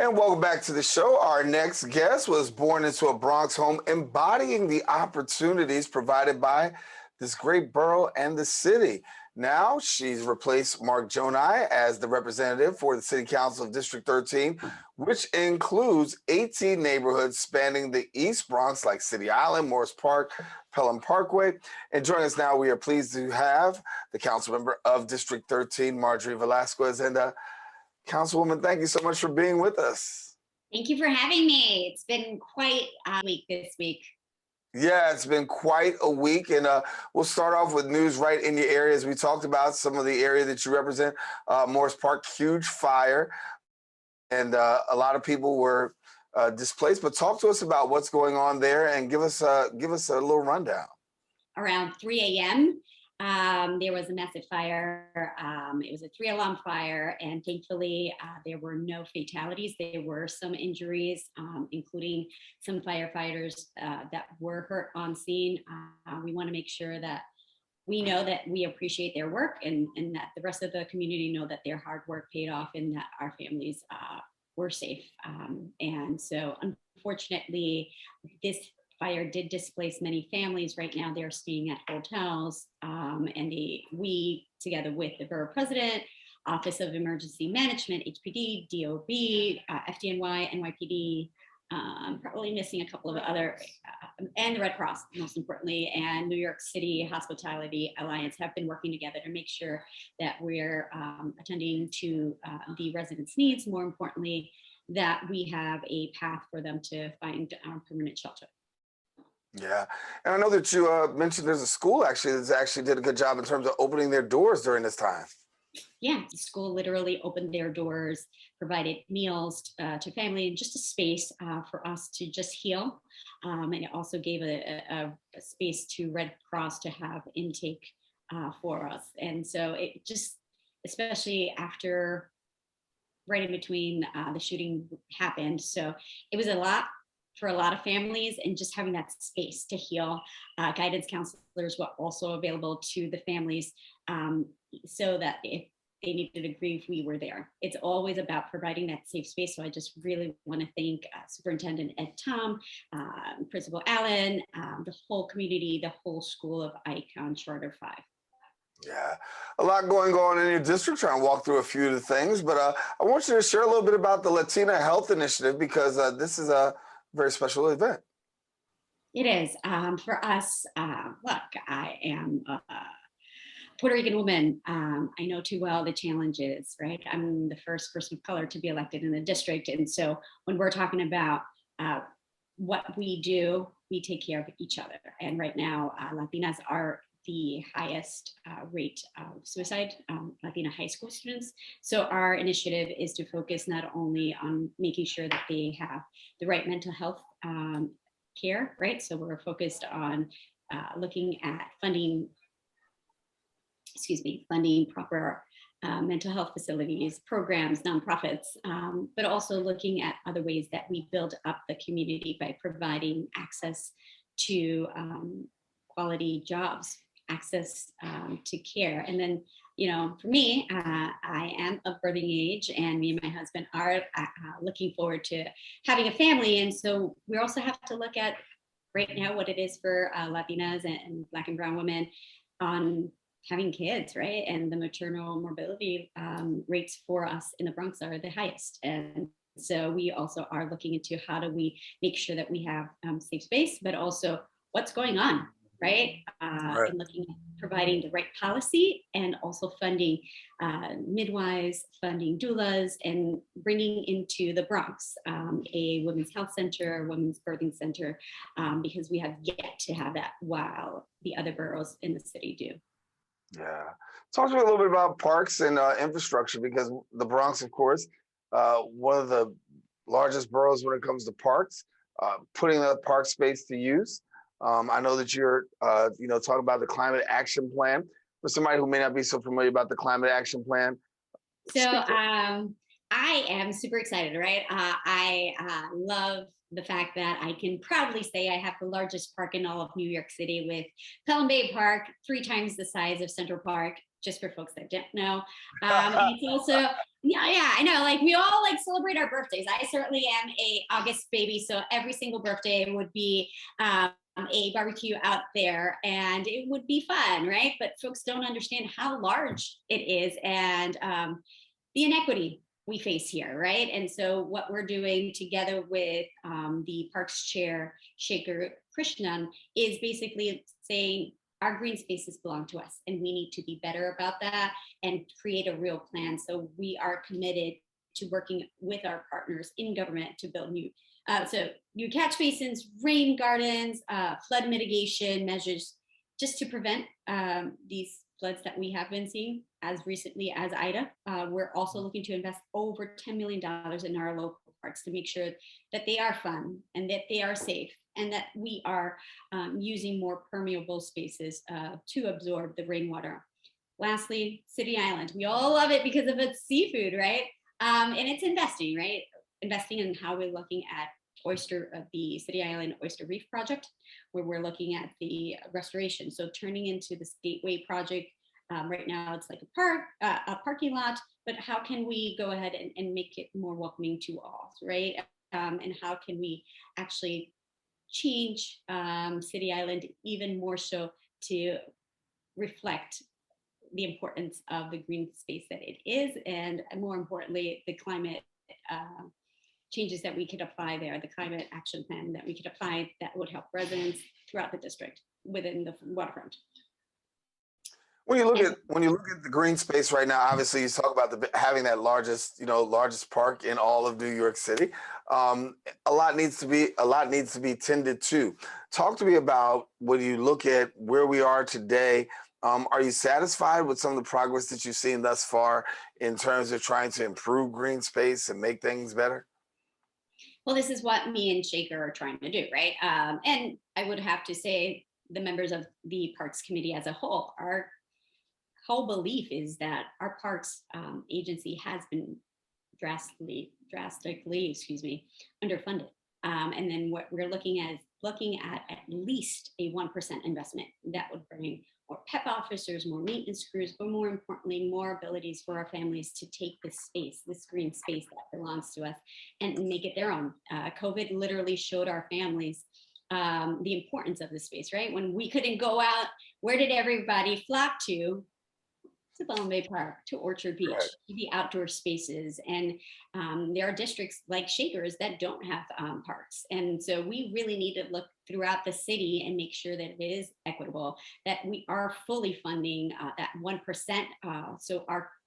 And welcome back to the show. Our next guest was born into a Bronx home, embodying the opportunities provided by this great borough and the city. Now she's replaced Mark Jonai as the representative for the City Council of District 13, which includes 18 neighborhoods spanning the East Bronx, like City Island, Morris Park, Pelham Parkway. And joining us now, we are pleased to have the council member of District 13, Marjorie Velázquez. And Councilwoman, thank you so much for being with us. Thank you for having me. It's been quite a week this week. Yeah, it's been quite a week, and we'll start off with news right in your area. As we talked about some of the area that you represent, Morris Park, huge fire, and a lot of people were displaced. But talk to us about what's going on there, and give us a little rundown. Around 3 a.m., there was a massive fire. It was a 3-alarm fire, and thankfully there were no fatalities. There were some injuries, including some firefighters that were hurt on scene. We want to make sure that we know that we appreciate their work, and that the rest of the community know that their hard work paid off, and that our families were safe. And so unfortunately, this fire did displace many families. Right now, they're staying at hotels, and we, together with the borough president, Office of Emergency Management, HPD, DOB, FDNY, NYPD, probably missing a couple of other, and the Red Cross, most importantly, and New York City Hospitality Alliance have been working together to make sure that we're attending to the residents' needs. More importantly, that we have a path for them to find permanent shelter. Yeah, and I know that you mentioned there's a school that did a good job in terms of opening their doors during this time. Yeah, the school literally opened their doors, provided meals to family, and just a space for us to just heal. And it also gave a space to Red Cross to have intake for us. And so it just, especially after, right in between the shooting happened. So it was a lot for a lot of families, and just having that space to heal. Guidance counselors were also available to the families, so that if they needed to grieve, we were there. It's always about providing that safe space. So I just really want to thank Superintendent Ed Tom, Principal Allen, the whole community, the whole school of Icon Charter 5. Yeah, a lot going on in your district, trying to walk through a few of the things, but I want you to share a little bit about the Latina Health Initiative, because this is a very special event. It is. For us, look, I am a Puerto Rican woman. I know too well the challenges, right? I'm the first person of color to be elected in the district. And so when we're talking about what we do, we take care of each other. And right now, Latinas are the highest rate of suicide, Latina high school students. So our initiative is to focus not only on making sure that they have the right mental health care, right? So we're focused on looking at funding proper mental health facilities, programs, nonprofits, but also looking at other ways that we build up the community by providing access to quality jobs, access to care. And then, for me, I am of birthing age, and me and my husband are looking forward to having a family. And so we also have to look at right now what it is for Latinas and Black and Brown women on having kids, right? And the maternal morbidity rates for us in the Bronx are the highest. And so we also are looking into how do we make sure that we have safe space, but also what's going on, right? And looking at providing the right policy, and also funding midwives, funding doulas, and bringing into the Bronx a women's health center, women's birthing center, because we have yet to have that while the other boroughs in the city do. Yeah. Talk to me a little bit about parks and infrastructure, because the Bronx, of course, one of the largest boroughs when it comes to parks, putting the park space to use. I know that you're, talking about the climate action plan. For somebody who may not be so familiar about the climate action plan. So I am super excited, right? I love the fact that I can proudly say I have the largest park in all of New York City, with Pelham Bay Park, 3 times the size of Central Park, just for folks that don't know. It's also, yeah, I know, like we all like celebrate our birthdays. I certainly am a August baby, so every single birthday would be a barbecue out there, and it would be fun, right? But folks don't understand how large it is, and the inequity we face here, right? And so what we're doing together with the Parks Chair, Shaker Krishnan, is basically saying our green spaces belong to us, and we need to be better about that and create a real plan. So we are committed to working with our partners in government to build new catch basins, rain gardens, flood mitigation measures, just to prevent these floods that we have been seeing as recently as Ida. We're also looking to invest over $10 million in our local parks to make sure that they are fun and that they are safe, and that we are using more permeable spaces to absorb the rainwater. Lastly, City Island. We all love it because of its seafood, right? And it's investing, right? Investing in how we're looking at the City Island Oyster Reef project, where we're looking at the restoration. So turning into this gateway project. Right now it's like a parking lot, but how can we go ahead and make it more welcoming to all, right? And how can we actually change City Island even more so to reflect the importance of the green space that it is, and more importantly, the climate changes that we could apply there, the climate action plan that we could apply that would help residents throughout the district within the waterfront. When you look at the green space right now, obviously you talk about having that largest park in all of New York City. A lot needs to be tended to. Talk to me about, when you look at where we are today, are you satisfied with some of the progress that you've seen thus far in terms of trying to improve green space and make things better? Well, this is what me and Shaker are trying to do, right? And I would have to say the members of the Parks Committee as a whole, our whole belief is that our Parks agency has been drastically, underfunded. And then what we're looking at least a 1% investment that would bring more PEP officers, more maintenance crews, but more importantly, more abilities for our families to take this space, this green space that belongs to us, and make it their own. COVID literally showed our families the importance of this space, right? When we couldn't go out, where did everybody flock to? To Bowen Bay Park, to Orchard Beach, Right. to the outdoor spaces. And there are districts like Shakers that don't have parks. And so we really need to look throughout the city and make sure that it is equitable, that we are fully funding that 1%, so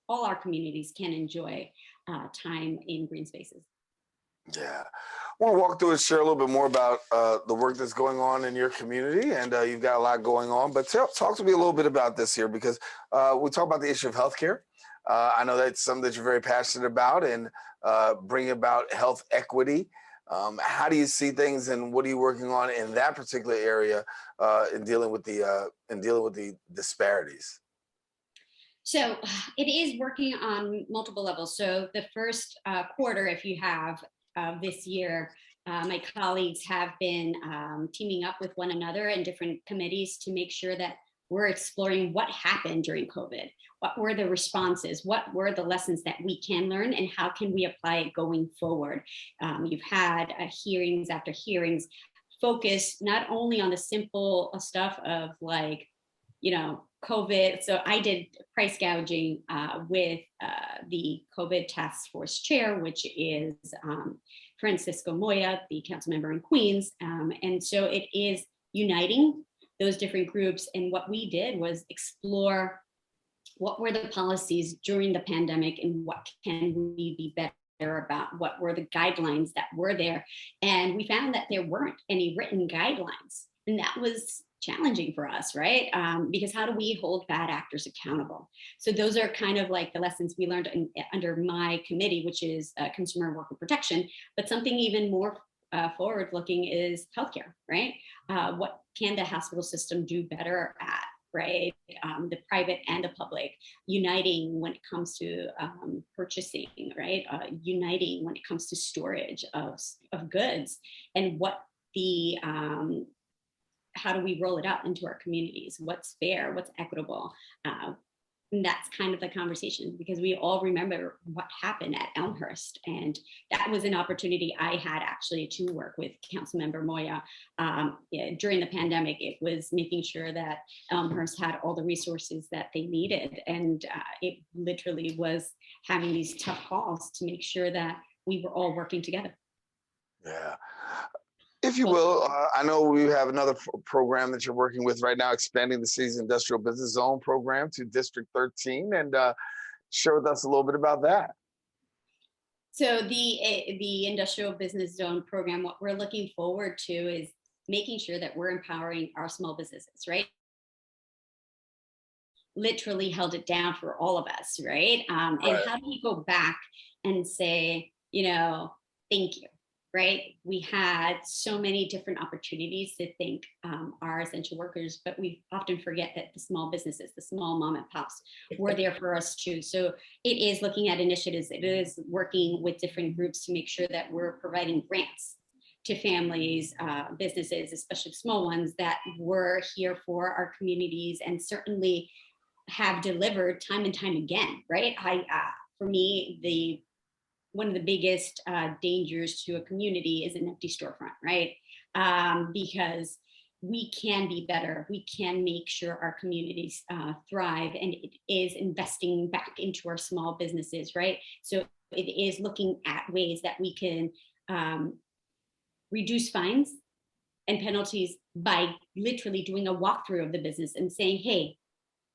all our communities can enjoy time in green spaces. Yeah. I want to walk through and share a little bit more about the work that's going on in your community, and you've got a lot going on. But talk to me a little bit about this here, because we talk about the issue of healthcare. I know that's something that you're very passionate about, and bringing about health equity. How do you see things, and what are you working on in that particular area in dealing with the disparities? So it is working on multiple levels. So the first quarter, if you have this year, my colleagues have been teaming up with one another in different committees to make sure that we're exploring what happened during COVID. What were the responses? What were the lessons that we can learn, and how can we apply it going forward? You've had hearings after hearings focus not only on the simple stuff of like, COVID. So I did price gouging with the COVID task force chair, which is Francisco Moya, the council member in Queens. And so it is uniting those different groups. And what we did was explore what were the policies during the pandemic and what can we be better about, what were the guidelines that were there. And we found that there weren't any written guidelines. And that was challenging for us, right? Because how do we hold bad actors accountable? So those are kind of like the lessons we learned under my committee, which is consumer worker protection. But something even more forward-looking is healthcare, right? What can the hospital system do better at, right? The private and the public, uniting when it comes to purchasing, right? Uniting when it comes to storage of goods, and what the how do we roll it out into our communities? What's fair? What's equitable? And that's kind of the conversation, because we all remember what happened at Elmhurst. And that was an opportunity I had actually to work with Councilmember Moya. During the pandemic, it was making sure that Elmhurst had all the resources that they needed. And it literally was having these tough calls to make sure that we were all working together. Yeah. If you will, I know we have another program that you're working with right now, expanding the city's industrial business zone program to District 13, and share with us a little bit about that. So the industrial business zone program, what we're looking forward to is making sure that we're empowering our small businesses, right? Literally held it down for all of us, right? And how do we go back and say, thank you, right? We had so many different opportunities to thank our essential workers, but we often forget that the small businesses, the small mom and pops, were there for us too. So it is looking at initiatives. It is working with different groups to make sure that we're providing grants to families, businesses, especially small ones that were here for our communities and certainly have delivered time and time again, right? For me, one of the biggest dangers to a community is an empty storefront, right? Because we can be better. We can make sure our communities thrive, and it is investing back into our small businesses, right? So it is looking at ways that we can reduce fines and penalties by literally doing a walkthrough of the business and saying, hey,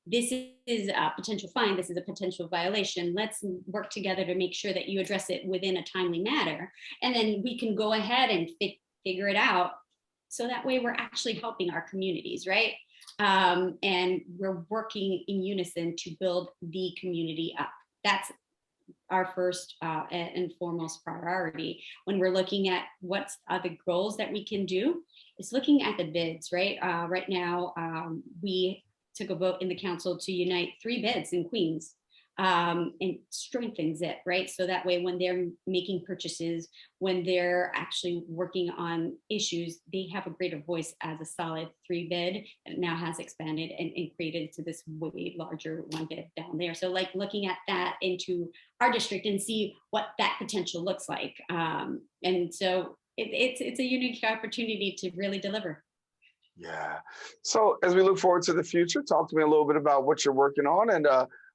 this is a potential fine, this is a potential violation. Let's work together to make sure that you address it within a timely manner. And then we can go ahead and figure it out. So that way we're actually helping our communities, right? And we're working in unison to build the community up. That's our first and foremost priority. When we're looking at what's the goals that we can do, it's looking at the bids, right? Right now, we took a vote in the council to unite 3 bids in Queens, and strengthens it, right? So that way when they're making purchases, when they're actually working on issues, they have a greater voice as a solid 3 bid that now has expanded and created to this way larger 1 bid down there. So like looking at that into our district and see what that potential looks like. And so it's a unique opportunity to really deliver. Yeah. So as we look forward to the future, talk to me a little bit about what you're working on and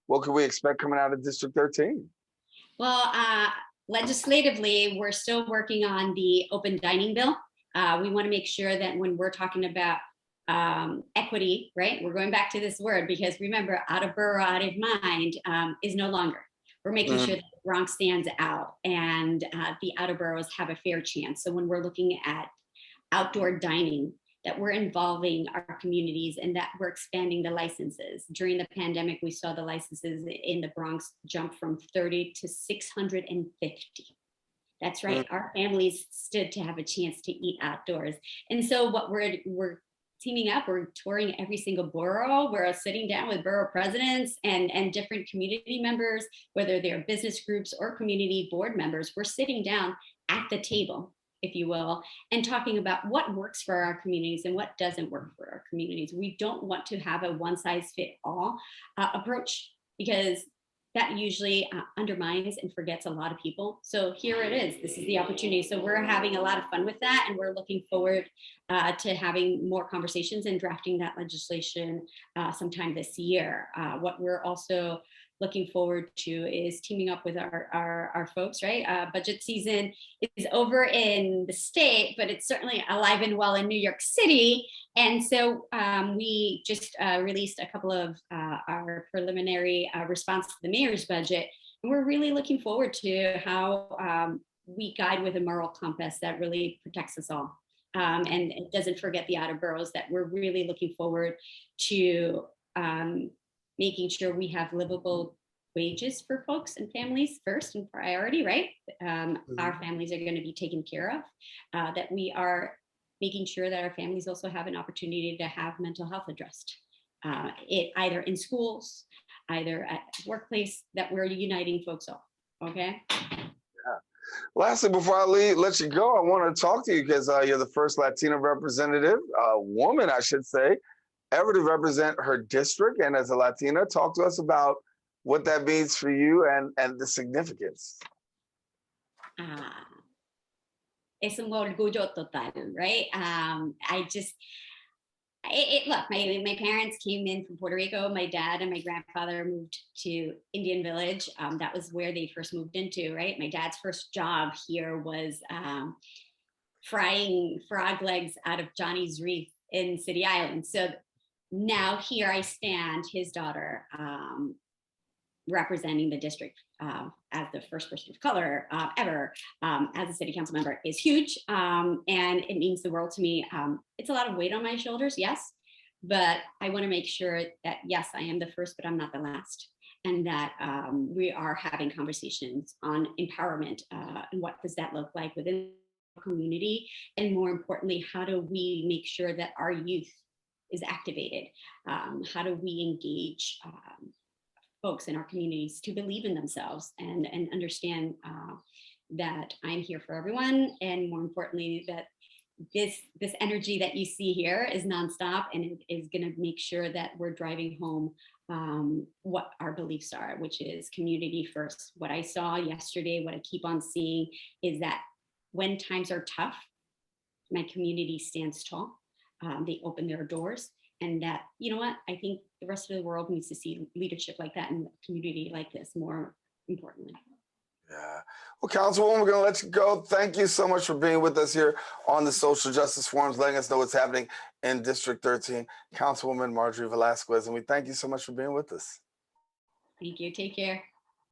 what can we expect coming out of District 13? Well, legislatively, we're still working on the open dining bill. We want to make sure that when we're talking about equity, right, we're going back to this word because remember, out of borough, out of mind is no longer. We're making sure that the Bronx stands out and the outer boroughs have a fair chance. So when we're looking at outdoor dining, that we're involving our communities and that we're expanding the licenses. During the pandemic, we saw the licenses in the Bronx jump from 30 to 650. That's right, our families stood to have a chance to eat outdoors. And so what we're teaming up, we're touring every single borough, we're sitting down with borough presidents and different community members, whether they're business groups or community board members, we're sitting down at the table, if you will, and talking about what works for our communities and what doesn't work for our communities. We don't want to have a one-size-fit-all approach because that usually undermines and forgets a lot of people. So here it is. This is the opportunity. So we're having a lot of fun with that, and we're looking forward to having more conversations and drafting that legislation sometime this year. What we're also looking forward to is teaming up with our folks, right? Budget season is over in the state, but it's certainly alive and well in New York City. And so we just released a couple of our preliminary response to the mayor's budget. And we're really looking forward to how we guide with a moral compass that really protects us all. And it doesn't forget the outer boroughs, that we're really looking forward to making sure we have livable wages for folks and families first and priority, right? Our families are going to be taken care of, that we are making sure that our families also have an opportunity to have mental health addressed, either in schools, either at workplace, that we're uniting folks all, okay? Yeah. Lastly, before I let you go, I want to talk to you because you're the first Latina representative, woman, I should say, ever to represent her district. And as a Latina, talk to us about what that means for you and the significance. Es un orgullo total, right? Look, my parents came in from Puerto Rico. My dad and my grandfather moved to Indian Village. That was where they first moved into, right? My dad's first job here was frying frog legs out of Johnny's Reef in City Island. So now here I stand, his daughter, representing the district as the first person of color ever as a city council member is huge. And it means the world to me. It's a lot of weight on my shoulders, yes, but I want to make sure that, yes, I am the first, but I'm not the last. And that we are having conversations on empowerment and what does that look like within the community? And more importantly, how do we make sure that our youth is activated? How do we engage folks in our communities to believe in themselves and understand that I'm here for everyone, and more importantly, that this energy that you see here is nonstop, and it is going to make sure that we're driving home what our beliefs are, which is community first. What I saw yesterday, what I keep on seeing, is that when times are tough, my community stands tall. They open their doors. And that, you know what, I think the rest of the world needs to see leadership like that and a community like this, more importantly. Yeah. Well, Councilwoman, we're going to let you go. Thank you so much for being with us here on the Social Justice Forums, letting us know what's happening in District 13. Councilwoman Marjorie Velázquez, and we thank you so much for being with us. Thank you. Take care.